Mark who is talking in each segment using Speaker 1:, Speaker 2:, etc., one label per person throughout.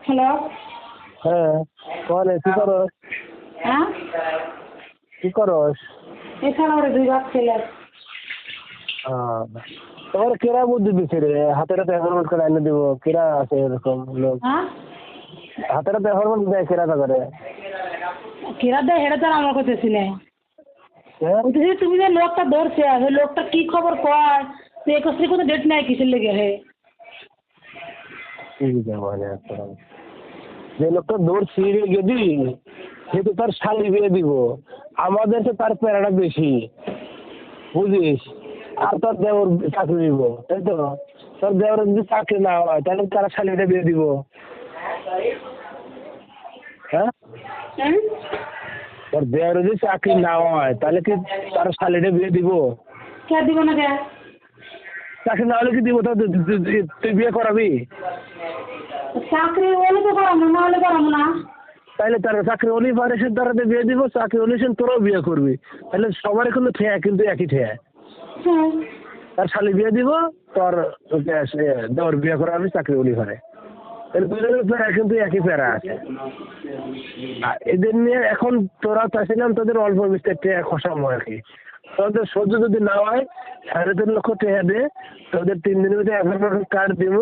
Speaker 1: Hello.
Speaker 2: হ্যাঁ, কনে কি করস?
Speaker 1: হ্যাঁ,
Speaker 2: কি করস?
Speaker 1: এখানে ওরা দুই বাপ ছেলে।
Speaker 2: তোমার কেরা বুদ্ধি দিছে রে? হাতের হাতে অ্যাপয়েন্টমেন্ট করে এনে দিব, কেরা আছে এরকম লোক?
Speaker 1: হ্যাঁ,
Speaker 2: হাতের হাতে অ্যাপয়েন্টমেন্ট দেয় কেরা করে?
Speaker 1: কেরা দেয় হেটা তো আর আমার করতেছি না।
Speaker 2: হ্যাঁ?
Speaker 1: বলতেছি তুমি যে লোকটা ধরছে সেই লোকটা কি খবর কয় তুই একত্রে কোনো ডেট নাই কিসের লেগে হে?
Speaker 2: কি জামানে এখন। যে লোকটা ধরছি রে গেদি, সে তো তার শালি বিয়ে দিব। আমাদের তো তার প্যারাটা বেশি, বুঝিস? আর তোর দেওর চাকরি দিব, তাই তো? তোর দেওর যদি চাকরি না হয় তাহলে তারা শালিটা বিয়ে দিব। হ্যাঁ,
Speaker 1: হুম?
Speaker 2: তোর দেওর যদি চাকরি না হয় তাহলে কি তার শালিটা বিয়ে দিব?
Speaker 1: কে দিব না কে?
Speaker 2: চাকরি না হলে কি দিব? তো তুই বিয়ে করাবি?
Speaker 1: চাকরি হলে তো করাবো না হলে করাবো না।
Speaker 2: তাহলে তার চাকরি হলেই পারে সে তারাতে বিয়ে দিব, চাকরি হলে সে তোরাও বিয়ে করবি। তাহলে সবারই কিন্তু ঠেয়া কিন্তু একই ঠেয়া।
Speaker 1: হ্যাঁ।
Speaker 2: তার শালি বিয়ে দিব, তোর দেওর বিয়ে করাবি, চাকরি হলেই পারে। তাহলে দুজনের প্যারা কিন্তু একই প্যারা আছে। আর এদের নিয়ে এখন তোরা চাইছিলাম তোদের অল্প বিস্তার টেয়া খসামো আর কি। তোদের সহ্য যদি না হয় 3.5 লক্ষ টাকা দে, তোদের 3 দিনের ভিতরে অ্যাপয়েন্টমেন্ট কার্ড দিব।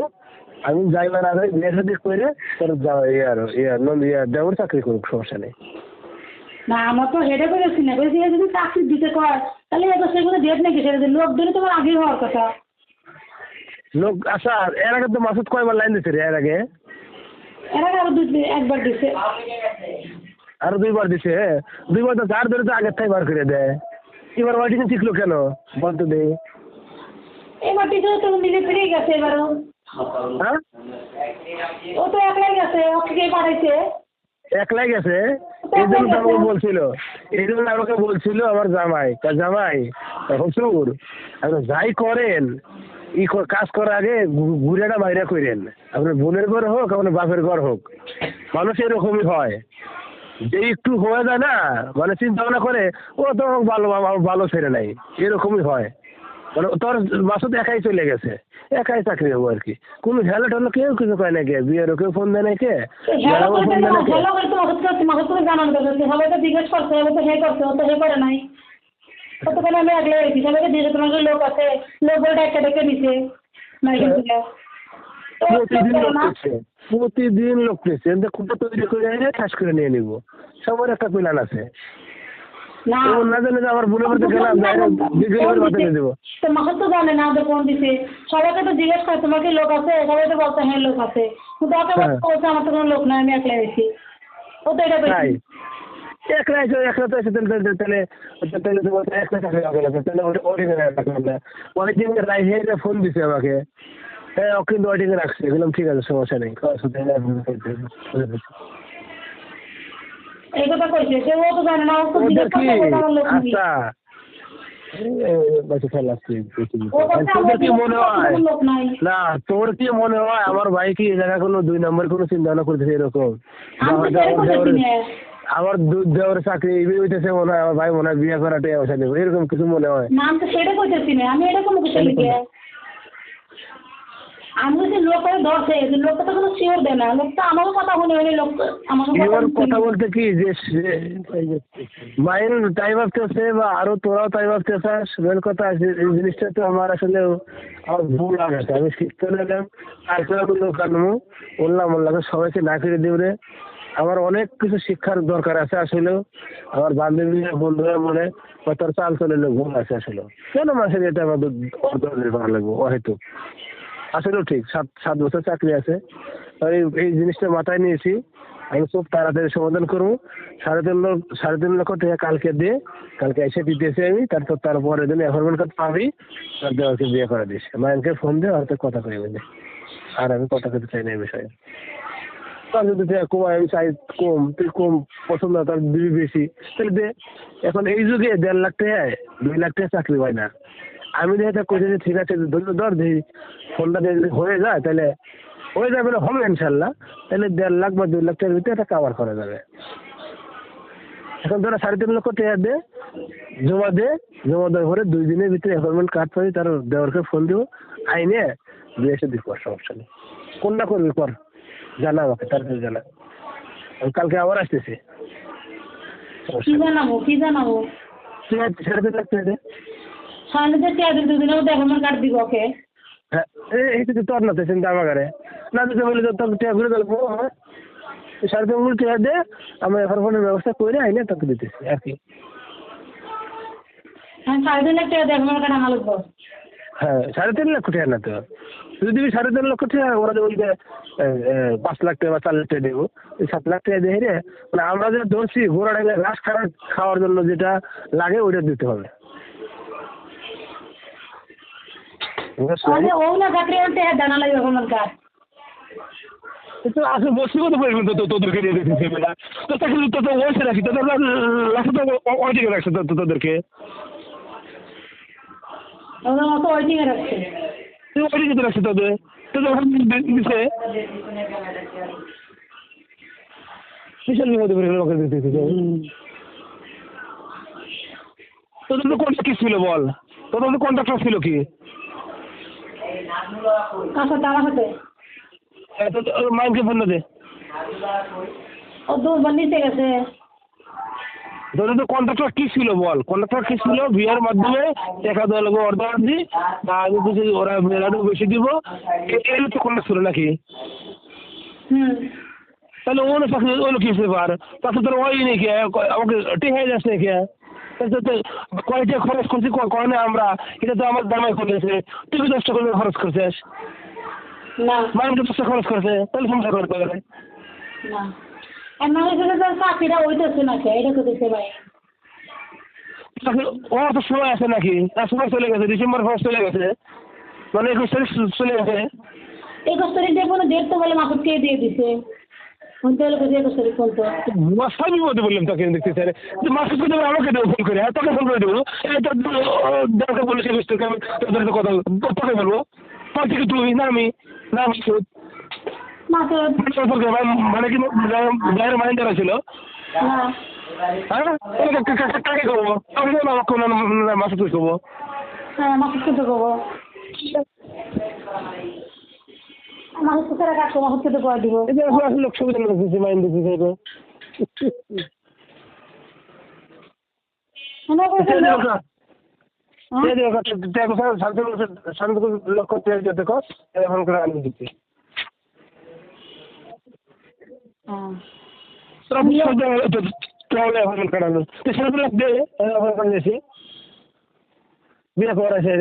Speaker 2: আমি যাইবার আগে বিয়ে শাদী করে তোর দেওয়ার চাকরি করুক, সমস্যা নেই।
Speaker 1: না আমার তো হেডে করেছি না বলছি যদি চাকরি দিতে কয় তাহলে এত সেগুলো ডেট নাকি সেটা লোক ধরে তোমার আগেই হওয়ার কথা।
Speaker 2: লোক আচ্ছা, এর আগে তো মাসুদ কয়বার লাইন দিছে রে? এর আগে
Speaker 1: এর আগে আরো একবার দিছে।
Speaker 2: আরো 2বার দিছে। 2বার তো যার ধরে তো আগের থেকে বার করে দেয়। এবার ওয়াইটিং শিখলো কেন বলতে দে?
Speaker 1: এবার টিচার তো মিলে ফিরেই গেছে এবারও।
Speaker 2: হ্যাঁ,
Speaker 1: ও তো একলাই গেছে ওকে কে পাঠাইছে?
Speaker 2: একলাই গেছে। এই জন্য তো আমাকে বলছিল, এই জন্য আমাকে বলছিল আমার জামাই, তার জামাই হসুর আপনি যাই করেন কাজ করার আগে ঘুরেটা বাইরে করেন। আপনার বোনের ঘর হোক, আপনার বাপের ঘর হোক, মানুষ এরকমই হয়। যে একটু হয়ে যায় না, মানে চিন্তা ভাবনা করে ও তো ভালো ভালো ছেড়ে নাই, এরকমই হয়। মানে তোর মাসুদ একাই চলে গেছে, একাই চাকরি হবো আর কি। কোনো হেলো টেলো কেউ কিছু কয় না, কে বিয়েরও কেউ ফোন দেয় না, কে
Speaker 1: হ্যালো
Speaker 2: ম্যাডামও
Speaker 1: করে
Speaker 2: ফোন দেয় না, কে
Speaker 1: হ্যালো করে তো মাসুদকে জানানো দরকার সবাই তো জিজ্ঞেস করছে ও তো হে করছে ও তো হে করে নাই। ও তো কোনো আমি আগলে রেখেছি সবাইকে জিজ্ঞেস তোমার লোক আছে লোক বলে একটা ডেকে দিছে মেডিকেল থেকে।
Speaker 2: প্রতিদিন লোক পেয়েছে, প্রতিদিন লোক পেয়েছে, কোথা তৈরি করে এনে ঠাস করে নিয়ে নিবো। সবার একটা প্ল্যান আছে।
Speaker 1: না
Speaker 2: এমন না জানে যে আমার বোনের বাড়িতে গেলাম বিকেলের বাড়িতে নিয়ে দেবো।
Speaker 1: তো মাসুদ তো জানে না যে ফোন দিছে সবাইকে তো জিজ্ঞেস করে তোমার কি লোক আছে সবাই তো বলছে হ্যাঁ লোক আছে কিন্তু ওকে বলছে আমার তো কোনো লোক নাই আমি একলাই আছি। ও তো এটা
Speaker 2: তাই
Speaker 1: পেয়েছি।
Speaker 2: একলা তো এসে তাহলে একটা চাকরি হবে, তাহলে ওটা ওটিং এ রাখলাম না। ওয়াইটিং এ রাইহে ফোন দিছে আমাকে। হ্যাঁ, ও কিন্তু ওয়াইটিং এ রাখছে, বললাম ঠিক আছে সমস্যা নেই।
Speaker 1: এই কথা কইছে সে ও তো জানে না ও তো
Speaker 2: ওদের
Speaker 1: জিজ্ঞেস
Speaker 2: কি
Speaker 1: করতে আমার লোক নেই।
Speaker 2: আচ্ছা
Speaker 1: ও বলছে
Speaker 2: তোদের কি মনে হয়
Speaker 1: লোক নাই।
Speaker 2: না, তোর কি মনে হয় আমার ভাই কি এ জায়গায় কোনো 2 নম্বর কোনো চিন্তা ভাবনা করতেছে এরকম?
Speaker 1: আমি তো সেটা করতেছি না।
Speaker 2: আমার দুধ দেওয়ার চাকরি হইতেছে মনে হয়, আমার ভাই মনে হয় বিয়ে করাটাই অবস্থা নেব, এরকম কিছু মনে হয়?
Speaker 1: না আমি তো সেটা করতেছি না আমি এটা কোনো কিছু লিখে আমি বলছি লোক করে ধরছে লোকটা তো কোনো শিওর দেয় না লোকটা আমারও কথা শুনে ওই লোক আমাকে
Speaker 2: এবার কথা বলতে কি যে মাইন্ড তাই ভাবতেছে বা আরো তোরাও তাই ভাবতেছিস, মেন কথা এই জিনিসটা তো আমার আসলে আমার ভুল লাগছে। আমি শিখতে নিলাম তারপরে লোক আনবো, বললাম সবাইকে না করে দেবে। আমার অনেক কিছু শিক্ষার দরকার আছে আসলে। আমার বান্ধবীরা বন্ধুরা মনে তোর চাল চলে ভুল আছে আসলে। কেন মাসের এটা আমাদের ভালো লাগবো হয়তো আসলেও ঠিক। 7 বছর চাকরি আছে, এই জিনিসটা মাথায় নিয়েছি। আমি খুব তাড়াতাড়ি সমাধান করবো। 3.5 লক্ষ টাকা কালকে দিয়ে, কালকে এসে দিতেছি আমি। তারপরে দিন অ্যাপয়েন্টমেন্ট কার্ড পাবি, তার দেওয়াকে বিয়ে করে দিস। মায়েরকে ফোন দিয়ে হয়তো কথা কয়ে বলি। আর আমি কথা করতে চাই না এই বিষয়ে। তার যদি কম আমি চাই কম, তুই কম পছন্দ তার দিবি বেশি, তাহলে দে। এখন এই যুগে 1.5 লাখ টাকা 2 লাখ টাকা চাকরি হয় না। আমি যেটা কইছি যে ঠিক আছে ধর দিই ফোনটা যদি হয়ে যায় তাহলে হয়ে যাবে, না হবে ইনশাল্লাহ। তাহলে 1.5 লাখ বা 2 লাখ টাকার ভিতরে এটা কাভার করা যাবে। এখন ধরো 3.5 লক্ষ টাকা দে, জমা দেওয়ার পরে 2 দিনের ভিতরে অ্যাপয়েন্টমেন্ট কার্ড পাবি, তার দেওয়ারকে ফোন দিব, আইনে বিয়ে এসে দিব, সমস্যা নেই। কোনটা করবি কর। জানা আমাকে, তাড়াতাড়ি জানা। আমি কালকে আবার আসতেছি।
Speaker 1: কি জানাবো কি জানাবো?
Speaker 2: 3.5 লাখ টাকা দে।
Speaker 1: সামনে যে টিয়া দিন দুদিনেও ডকুমেন্ট কার্ড দিব ওকে।
Speaker 2: হ্যাঁ, এই তো তোর না তো চিন্তা আমাকে না দিতে বলে তো তোকে টাকা ঘুরে গেলবো। 3.5 টাকা দে, আমি এখন ফোনের ব্যবস্থা করে আইনে তোকে দিতেছি আর কি।
Speaker 1: হ্যাঁ 2.5 লাখ টাকা ডকুমেন্ট কার্ড আনা লাগবো।
Speaker 2: হ্যাঁ 3.5 লাখ টাকা না তো, তুই দিবি 3.5 লক্ষ টাকা, ওরা যে বলবে 5 লাখ টাকা বা 4 লাখ টাকা দেবো, ওই 7 লাখ টাকা দিয়ে রে মানে আমরা যে ধরছি ঘোড়া ডাইলে ঘাস খাওয়ার জন্য যেটা লাগে ওইটা দিতে হবে।
Speaker 1: আরে ও না চাকরি আনতে হ্যাঁ জানা লাগবে ডকুমেন্ট কার্ড।
Speaker 2: তো আসলে বসে কত পড়বে তো তোদেরকে দিয়ে দিতে বেলা তো চাকরি তো ওইসে রাখি তোদের লাখে তো ওই দিকে রাখছে তো তোদেরকে,
Speaker 1: ওদের মতো ওয়েটিংয়ে রাখছে।
Speaker 2: তুই ওই দিকে রাখছে তোদের দিছে বিশাল বিপদে পড়ে গেল ওকে দিতে। তোদের তো কন্ট্রাক্ট ছিল বল, তোদের তো কন্ট্রাক্টর ছিল কি?
Speaker 1: কার সাথে? আমার সাথে।
Speaker 2: মাইন্ডকে ফোন দে।
Speaker 1: ও 2 বার নিচে গেছে।
Speaker 2: তোদের তো কন্ট্রাক্টর কি ছিল বল, কন্ট্রাক্টর কি ছিল? বিয়ের মাধ্যমে টাকা দেওয়া লাগবে অর্ডার দি বা আমি কিছু ওরা মেলাটাও বেশি দিব, এর তো কন্ট্রাক্ট ছিল নাকি? তাহলে ও না চাকরি ওগুলো কি ব্যাপার? তাতে তোর ওই নাকি আমাকে টেহাই যাস নাকি? কয়টা খরচ করছি কয় না আমরা, এটা তো আমার দামাই করেছে, তুই 10 টাকা করে খরচ করছিস
Speaker 1: না
Speaker 2: মাইন্ডকে 10 টাকা খরচ করেছে, তাহলে সংসার করতে গেলে
Speaker 1: না আর না হলে তোর চাকরিটা হইতেছে না কে এটা তো দিতে ভাই।
Speaker 2: ও তো সময় আছে নাকি? তার সময় চলে গেছে, ডিসেম্বর 1 চলে গেছে, মানে 21 তারিখ চলে গেছে।
Speaker 1: 21 তারিখ দিয়ে কোনো ডেট তো বলে মাসুদ কে দিয়ে দিছে। শুনতে হলে 21 তারিখ ফোন তো
Speaker 2: সবই বলতে বললাম তোকে দেখতে স্যার, মাসুদ করে আমাকে দেবো ফোন করে, তোকে ফোন করে দেবো, দরকার বলে সে বুঝতে আমি তোদের তো কথা তোকে বলবো, পর থেকে তুই না আমি না মাসুদ
Speaker 1: মাসুদ
Speaker 2: মানে কি গায়ের মাইন্ডারা ছিল।
Speaker 1: না
Speaker 2: হ্যাঁ কাকে করবো মাসুদ করবো।
Speaker 1: হ্যাঁ মাসুদকে তো করবো। মাসুদকে ছাড়া কাজ করবো, মাসুদকে তো করে দিব।
Speaker 2: লোক সুবিধা লাগতেছে মাইন্ড দিতেছে শান্ত লক্ষ্য যেতে কর এখন করে আমি দিচ্ছি। কাটানো সেরকম লাগবে বিয়ে করা আছে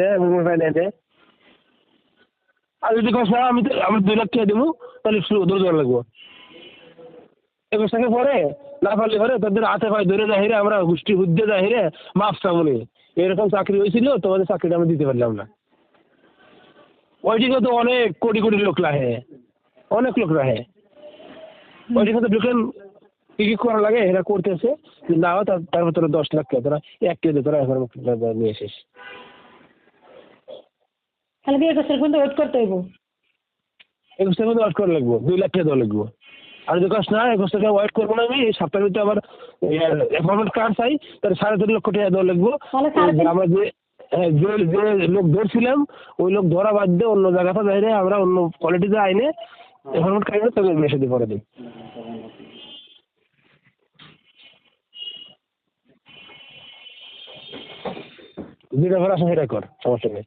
Speaker 2: আর যদি কস না আমি 2 লাখ টাকা দেবো তাহলে ধরে দেওয়া লাগবো। 21 টাকা পরে না পারলে পরে তাদের হাতে পায়ে ধরে যাই রে আমরা গোষ্ঠী বুদ্ধে যাই রে মাপসা বলে এরকম চাকরি হয়েছিল, তোমাদের চাকরিটা আমি দিতে পারলাম না। ওইদিকে তো অনেক কোটি কোটি লোক রাহে, অনেক লোক রাহে ওইদিকে তো ঢুকেন কি কি করা লাগে এরা করতেছে না হয় তারপর তোরা 10 লাখ টাকা তোরা 1 কেজি তোরা এখন নিয়ে এসেছিস।
Speaker 1: তাহলে 21 তারিখ পর্যন্ত ওয়েট করতে হইব।
Speaker 2: 21 টাকা মধ্যে ওয়েট করা লাগবো, 2 লাখ টাকা দেওয়া লাগবো। আর যদি কাজ না 21 টাকা ওয়েট করবো না আমি এই সপ্তাহের ভিতরে আবার অ্যাপয়েন্টমেন্ট কার্ড চাই, তাহলে 3.5 লক্ষ টাকা দেওয়া লাগবো। আমরা যে লোক ধরছিলাম ওই লোক ধরা বাদ দিয়ে অন্য জায়গাতে যাই রে আমরা অন্য কোয়ালিটিতে আইনে অ্যাপয়েন্টমেন্ট কার্ড তোকে মেসে দিয়ে পরে দিই। যেটা করা আছে সেটা কর, সমস্যা নেই।